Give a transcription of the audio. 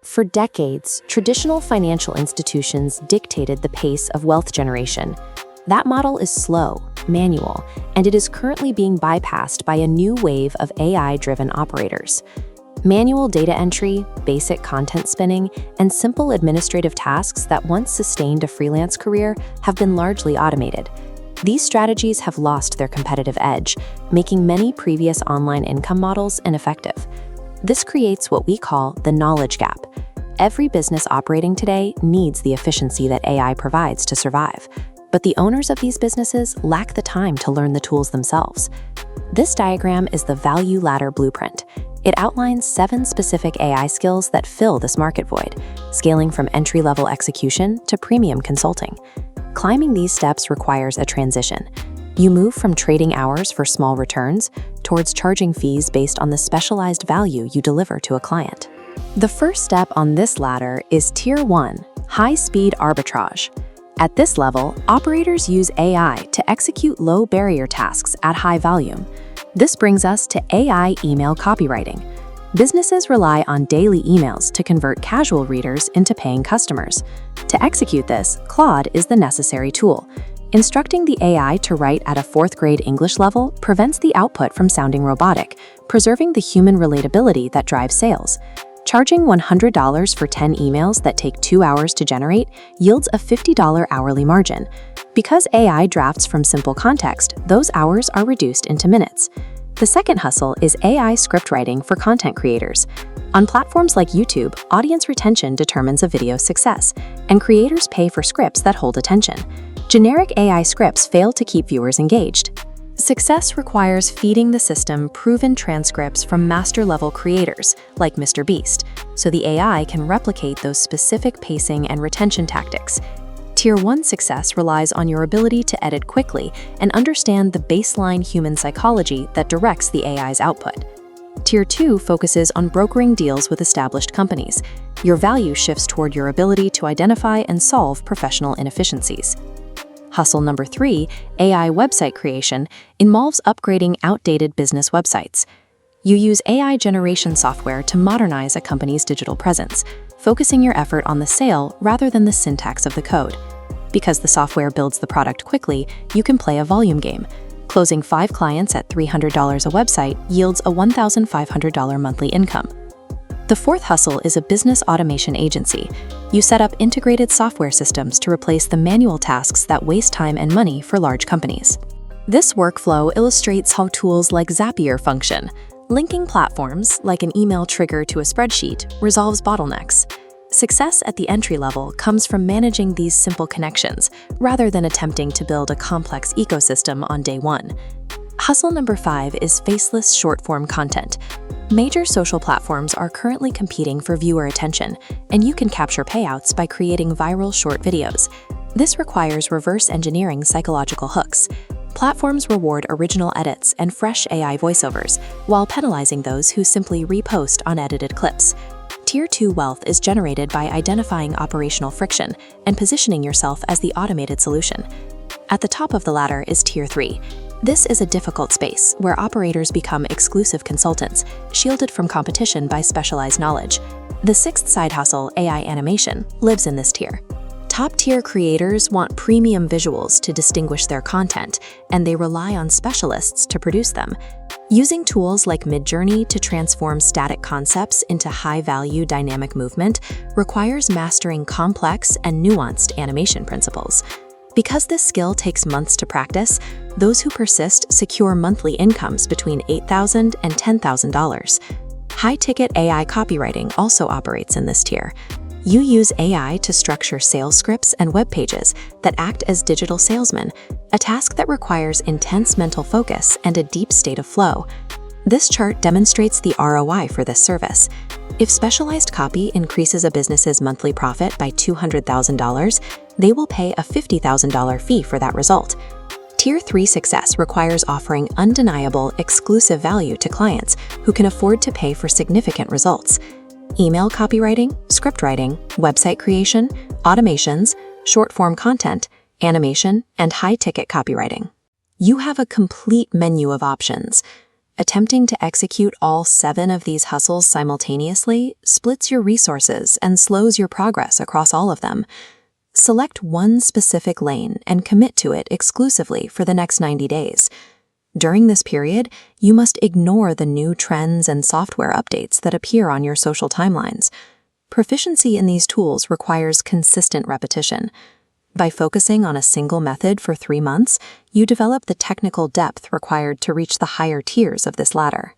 For decades, traditional financial institutions dictated the pace of wealth generation. That model is slow, manual, and it is currently being bypassed by a new wave of AI-driven operators. Manual data entry, basic content spinning, and simple administrative tasks that once sustained a freelance career have been largely automated. These strategies have lost their competitive edge, making many previous online income models ineffective. This creates what we call the knowledge gap. Every business operating today needs the efficiency that AI provides to survive, but the owners of these businesses lack the time to learn the tools themselves. This diagram is the value ladder blueprint. It outlines 7 specific AI skills that fill this market void, scaling from entry-level execution to premium consulting. Climbing these steps requires a transition. You move from trading hours for small returns towards charging fees based on the specialized value you deliver to a client. The first step on this ladder is Tier 1, high-speed arbitrage. At this level, operators use AI to execute low-barrier tasks at high volume. This brings us to AI email copywriting. Businesses rely on daily emails to convert casual readers into paying customers. To execute this, Claude is the necessary tool. Instructing the AI to write at a 4th grade English level prevents the output from sounding robotic, preserving the human relatability that drives sales. Charging $100 for 10 emails that take 2 hours to generate yields a $50 hourly margin. Because AI drafts from simple context, those hours are reduced into minutes. The second hustle is AI script writing for content creators. On platforms like YouTube, audience retention determines a video's success, and creators pay for scripts that hold attention. Generic AI scripts fail to keep viewers engaged. Success requires feeding the system proven transcripts from master-level creators, like Mr. Beast, so the AI can replicate those specific pacing and retention tactics. Tier 1 success relies on your ability to edit quickly and understand the baseline human psychology that directs the AI's output. Tier 2 focuses on brokering deals with established companies. Your value shifts toward your ability to identify and solve professional inefficiencies. Hustle number 3, AI website creation, involves upgrading outdated business websites. You use AI generation software to modernize a company's digital presence, focusing your effort on the sale rather than the syntax of the code. Because the software builds the product quickly, you can play a volume game. Closing 5 clients at $300 a website yields a $1,500 monthly income. The fourth hustle is a business automation agency. You set up integrated software systems to replace the manual tasks that waste time and money for large companies. This workflow illustrates how tools like Zapier function. Linking platforms, like an email trigger to a spreadsheet, resolves bottlenecks. Success at the entry level comes from managing these simple connections, rather than attempting to build a complex ecosystem on day one. Hustle number 5 is faceless short-form content. Major social platforms are currently competing for viewer attention, and you can capture payouts by creating viral short videos. This requires reverse engineering psychological hooks. Platforms reward original edits and fresh AI voiceovers, while penalizing those who simply repost unedited clips. Tier 2 wealth is generated by identifying operational friction and positioning yourself as the automated solution. At the top of the ladder is Tier 3. This is a difficult space where operators become exclusive consultants, shielded from competition by specialized knowledge. The 6th side hustle, AI animation, lives in this tier. Top-tier creators want premium visuals to distinguish their content, and they rely on specialists to produce them. Using tools like Midjourney to transform static concepts into high-value dynamic movement requires mastering complex and nuanced animation principles. Because this skill takes months to practice, those who persist secure monthly incomes between $8,000 and $10,000. High-ticket AI copywriting also operates in this tier. You use AI to structure sales scripts and web pages that act as digital salesmen, a task that requires intense mental focus and a deep state of flow. This chart demonstrates the ROI for this service. If specialized copy increases a business's monthly profit by $200,000, they will pay a $50,000 fee for that result. Tier 3 success requires offering undeniable, exclusive value to clients who can afford to pay for significant results. Email copywriting, script writing, website creation, automations, short-form content, animation, and high-ticket copywriting. You have a complete menu of options. Attempting to execute all 7 of these hustles simultaneously splits your resources and slows your progress across all of them. Select one specific lane and commit to it exclusively for the next 90 days. During this period, you must ignore the new trends and software updates that appear on your social timelines. Proficiency in these tools requires consistent repetition. By focusing on a single method for 3 months, you develop the technical depth required to reach the higher tiers of this ladder.